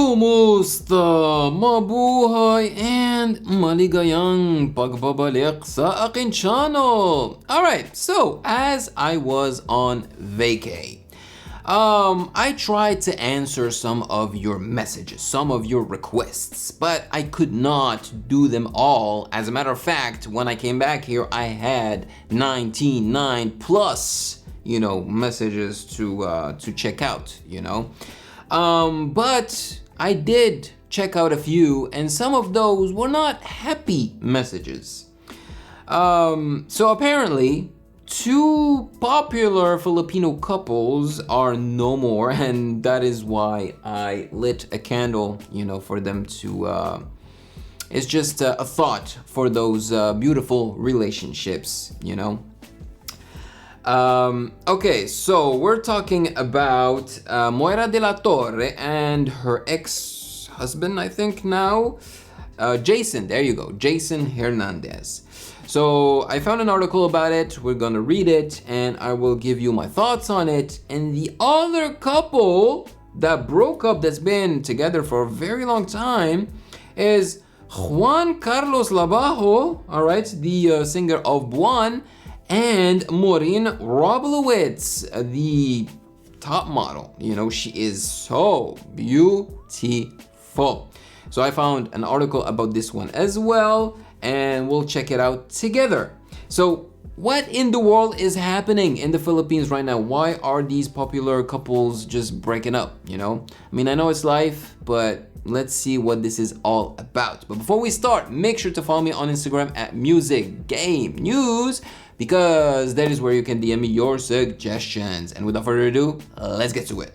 Kumusta, mabuhay, and maligayang pagbabalik sa aking channel. Alright, so as I was on vacay, I tried to answer some of your messages, some of your requests, but I could not do them all. As a matter of fact, when I came back here, I had 99 plus, messages to check out, but I did check out a few, and some of those were not happy messages. So apparently, two popular Filipino couples are no more, and that is why I lit a candle, for them to, it's just a thought for those beautiful relationships, Okay, so we're talking about Moira de la Torre and her ex-husband, I think now, Jason, there you go, Jason Hernandez. So I found an article about it, we're gonna read it, and I will give you my thoughts on it. And the other couple that broke up, that's been together for a very long time, is Juan Karlos Labajo, all right, the singer of Buwan, and Maureen Roblowitz, the top model. She is so beautiful. So I found an article about this one as well, and we'll check it out together. So what in the world is happening in the Philippines right now? Why are these popular couples just breaking up, I know it's life, but let's see what this is all about. But before we start, make sure to follow me on Instagram at Music Game News, because that is where you can DM me your suggestions. And without further ado, let's get to it.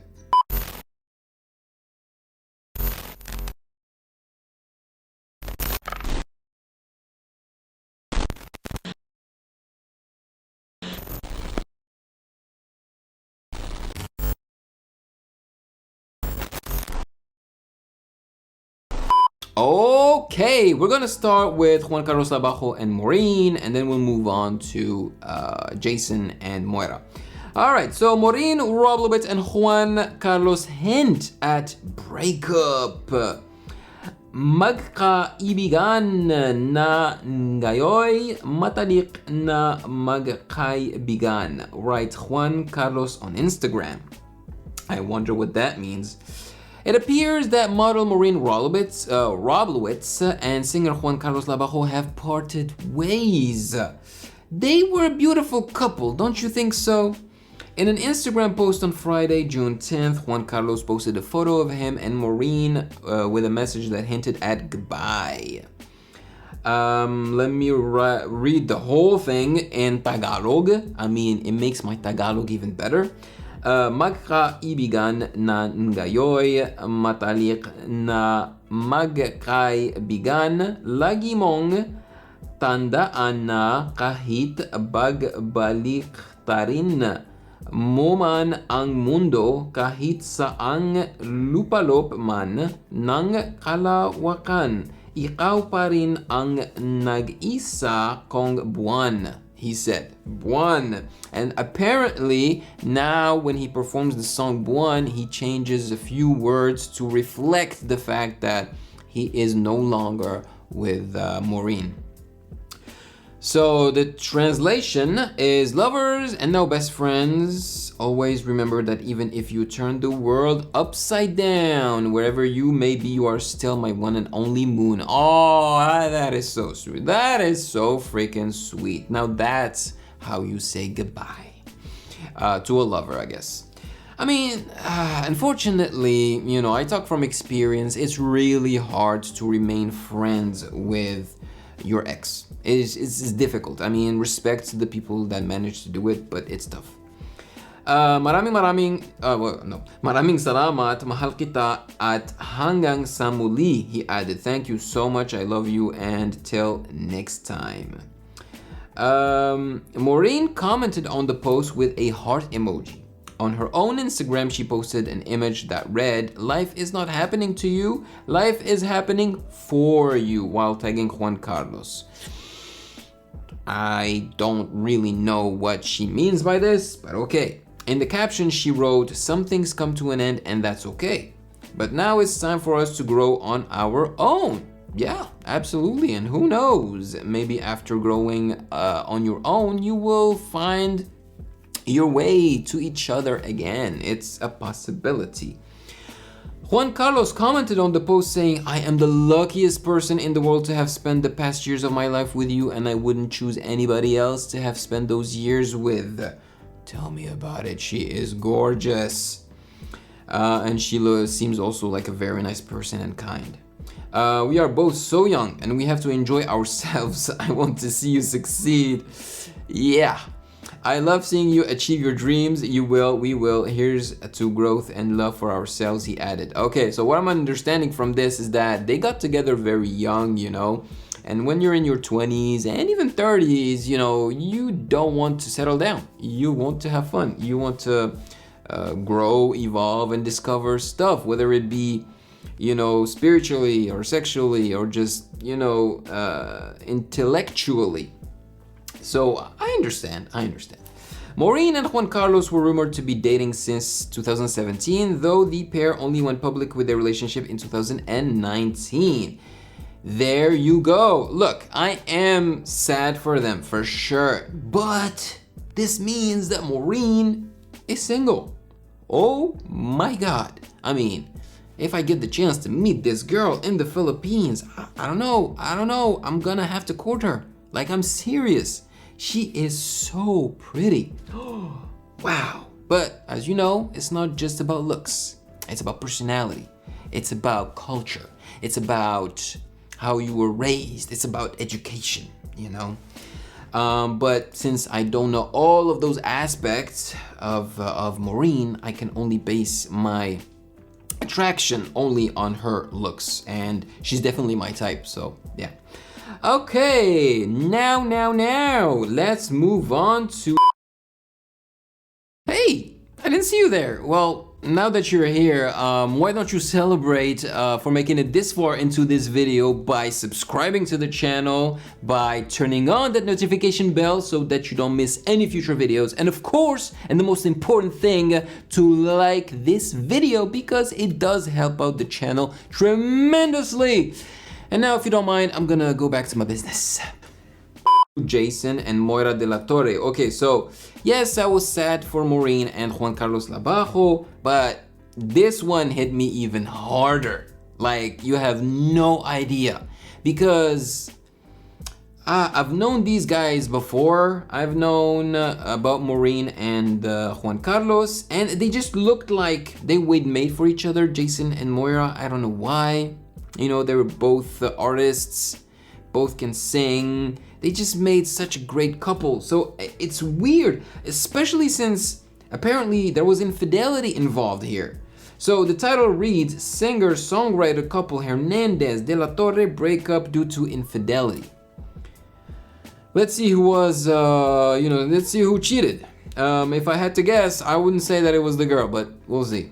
Okay, we're gonna start with Juan Carlos Labajo and Maureen, and then we'll move on to Jason and Moira. Alright, so Maureen Roblowitz and Juan Carlos hint at breakup. Magkaibigan na ngayoy, matalik na magkaibigan. Right, Juan Carlos on Instagram. I wonder what that means. It appears that model Maureen Roblowitz and singer Juan Carlos Labajo have parted ways. They were a beautiful couple, don't you think so? In an Instagram post on Friday, June 10th, Juan Carlos posted a photo of him and Maureen with a message that hinted at goodbye. Let me read the whole thing in Tagalog. It makes my Tagalog even better. Magkaibigan na ngayoy, matalik na magkaibigan, lagi mong tandaan na kahit bagbaliktarin mo man ang mundo, kahit saang lupalop man ng kalawakan, ikaw pa rin ang nag-isa kong buwan. He said, Buwan. And apparently, now when he performs the song Buwan, he changes a few words to reflect the fact that he is no longer with Maureen. So the translation is, lovers and now best friends, always remember that even if you turn the world upside down, wherever you may be, you are still my one and only moon. Oh, that is so sweet. That is so freaking sweet. Now that's how you say goodbye to a lover, I guess. Unfortunately, I talk from experience. It's really hard to remain friends with your ex. It's difficult. Respect to the people that manage to do it, but it's tough. Maraming salamat, mahal kita, at hanggang sa muli, he added. Thank you so much, I love you, and till next time. Maureen commented on the post with a heart emoji. On her own Instagram, she posted an image that read, "Life is not happening to you, life is happening for you," while tagging Juan Carlos. I don't really know what she means by this, but okay. In the caption, she wrote, "Some things come to an end and that's okay. But now it's time for us to grow on our own. Yeah, absolutely. And who knows, maybe after growing on your own, you will find your way to each other again. It's a possibility. Juan Carlos commented on the post saying, I am the luckiest person in the world to have spent the past years of my life with you, and I wouldn't choose anybody else to have spent those years with. Tell me about it. She is gorgeous. And she seems also like a very nice person and kind. We are both so young and we have to enjoy ourselves. I want to see you succeed. Yeah. I love seeing you achieve your dreams. You will, we will. Here's to growth and love for ourselves, he added. Okay, so what I'm understanding from this is that they got together very young, you know, and when you're in your 20s and even 30s, you know, you don't want to settle down. You want to have fun. You want to grow, evolve, and discover stuff, whether it be, you know, spiritually or sexually or just, you know, intellectually. So I understand. Maureen and Juan Carlos were rumored to be dating since 2017, though the pair only went public with their relationship in 2019. There you go. Look, I am sad for them for sure, but this means that Maureen is single. Oh my God. I mean, if I get the chance to meet this girl in the Philippines, I don't know. I'm gonna have to court her. Like, I'm serious. She is so pretty. Wow. But as you know, it's not just about looks. It's about personality. It's about culture. It's about how you were raised. It's about education, you know? But since I don't know all of those aspects of Maureen, I can only base my attraction only on her looks. And she's definitely my type, so yeah. Okay, now, let's move on to... Hey, I didn't see you there. Well, now that you're here, why don't you celebrate for making it this far into this video by subscribing to the channel, by turning on that notification bell so that you don't miss any future videos, and of course, and the most important thing, to like this video because it does help out the channel tremendously. And now, if you don't mind, I'm gonna go back to my business. Jason and Moira de la Torre. Okay, so yes, I was sad for Maureen and Juan Carlos Labajo, but this one hit me even harder. Like, you have no idea. Because I've known these guys before. I've known about Maureen and Juan Carlos, and they just looked like they were made for each other, Jason and Moira. I don't know why. You know, they were both artists, both can sing. They just made such a great couple. So it's weird, especially since apparently there was infidelity involved here. So the title reads, Singer-songwriter couple Hernandez de la Torre break up due to infidelity. Let's see who was, let's see who cheated. If I had to guess, I wouldn't say that it was the girl, but we'll see.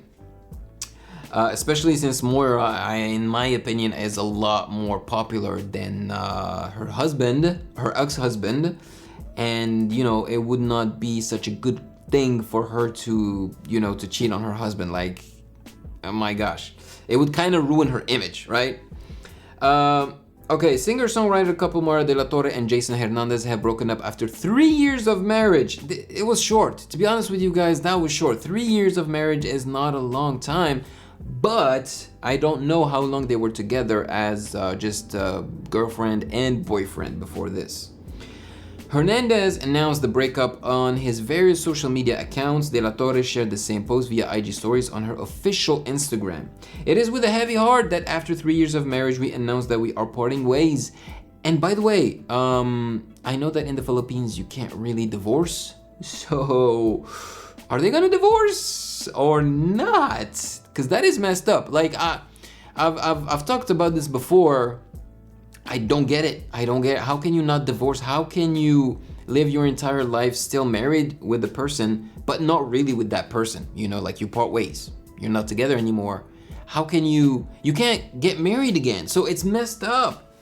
Especially since Moira, in my opinion, is a lot more popular than her husband, her ex-husband. And, you know, it would not be such a good thing for her to, you know, to cheat on her husband. Like, oh my gosh. It would kind of ruin her image, right? Okay, singer-songwriter couple Moira de la Torre and Jason Hernandez have broken up after 3 years of marriage. It was short. To be honest with you guys, that was short. 3 years of marriage is not a long time. But I don't know how long they were together as just girlfriend and boyfriend before this. Hernandez announced the breakup on his various social media accounts. De la Torre shared the same post via IG stories on her official Instagram. It is with a heavy heart that after 3 years of marriage, we announced that we are parting ways. And by the way, I know that in the Philippines, you can't really divorce. So are they gonna divorce or not? Because that is messed up. Like, I've talked about this before. I don't get it. How can you not divorce? How can you live your entire life still married with the person, but not really with that person? You know, like you part ways. You're not together anymore. How can you can't get married again. So it's messed up.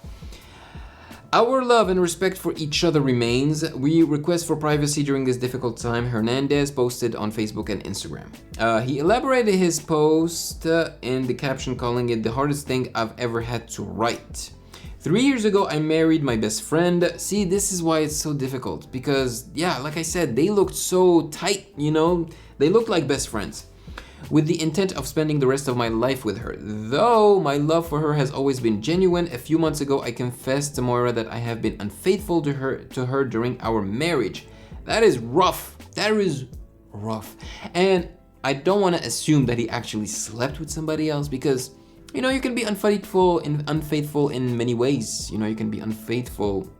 Our love and respect for each other remains. We request for privacy during this difficult time, Hernandez posted on Facebook and Instagram. He elaborated his post in the caption calling it the hardest thing I've ever had to write. 3 years ago, I married my best friend. See, this is why it's so difficult because, yeah, like I said, they looked so tight, you know? They looked like best friends. With the intent of spending the rest of my life with her. Though my love for her has always been genuine, a few months ago I confessed to Moira that I have been unfaithful to her during our marriage. That is rough. That is rough. And I don't want to assume that he actually slept with somebody else because, you know, you can be unfaithful in many ways. You know, you can be unfaithful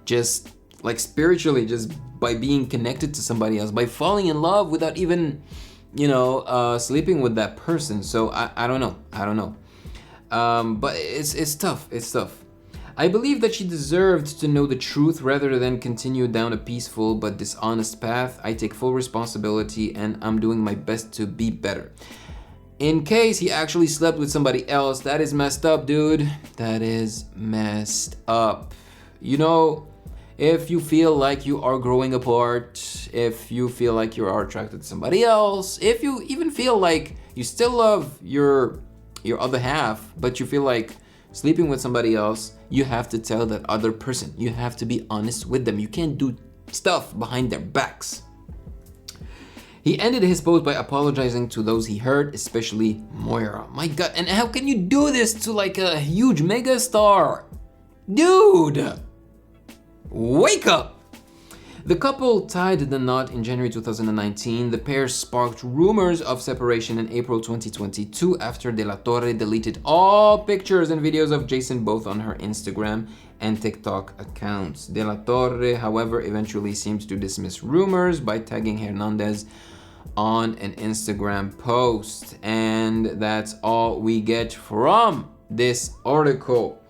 just like spiritually, just by being connected to somebody else, by falling in love without even, you know, sleeping with that person. So I don't know. But it's tough. I believe that she deserved to know the truth rather than continue down a peaceful but dishonest path. I take full responsibility and I'm doing my best to be better. In case he actually slept with somebody else, that is messed up, dude. That is messed up. You know, if you feel like you are growing apart, if you feel like you are attracted to somebody else, if you even feel like you still love your other half, but you feel like sleeping with somebody else, you have to tell that other person. You have to be honest with them. You can't do stuff behind their backs. He ended his post by apologizing to those he hurt, especially Moira. My God, and how can you do this to like a huge mega star? Dude! Wake up! The couple tied the knot in January 2019. The pair sparked rumors of separation in April 2022 after De La Torre deleted all pictures and videos of Jason both on her Instagram and TikTok accounts. De La Torre, however, eventually seems to dismiss rumors by tagging Hernandez on an Instagram post. And that's all we get from this article.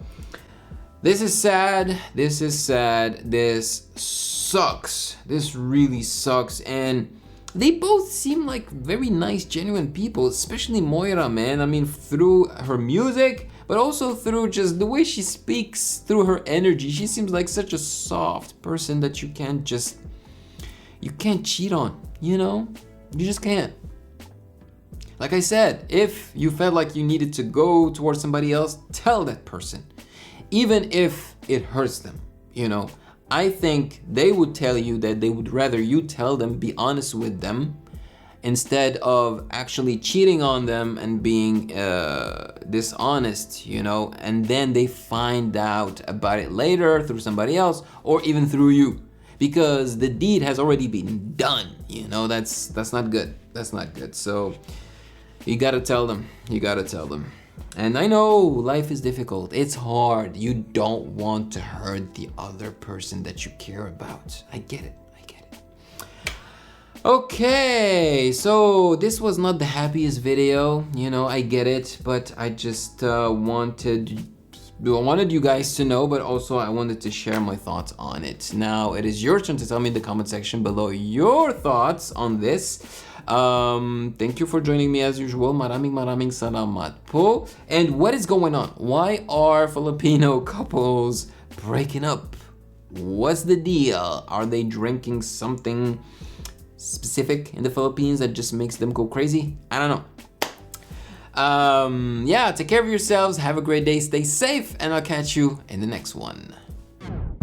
This is sad. This sucks. This really sucks. And they both seem like very nice, genuine people, especially Moira, man. I mean, through her music, but also through just the way she speaks, through her energy. She seems like such a soft person that you can't cheat on, you know? You just can't. Like I said, if you felt like you needed to go towards somebody else, tell that person. Even if it hurts them, you know. I think they would tell you that they would rather you tell them, be honest with them, instead of actually cheating on them and being dishonest, you know, and then they find out about it later through somebody else or even through you. Because the deed has already been done, you know. That's not good. That's not good. So you gotta tell them. And I know life is difficult. It's hard. You don't want to hurt the other person that you care about. I get it. Okay, so this was not the happiest video, you know, I get it, but I just wanted you guys to know, but also I wanted to share my thoughts on it. Now, it is your turn to tell me in the comment section below your thoughts on this. Thank you for joining me as usual. Maraming salamat po. And what is going on? Why are Filipino couples breaking up? What's the deal? Are they drinking something specific in the Philippines that just makes them go crazy? I don't know. Yeah, take care of yourselves, have a great day, stay safe, and I'll catch you in the next one.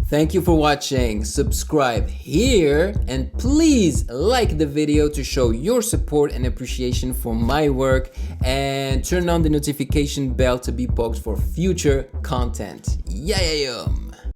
Thank you for watching. Subscribe here and please like the video to show your support and appreciation for my work, and turn on the notification bell to be poked for future content. Yeah.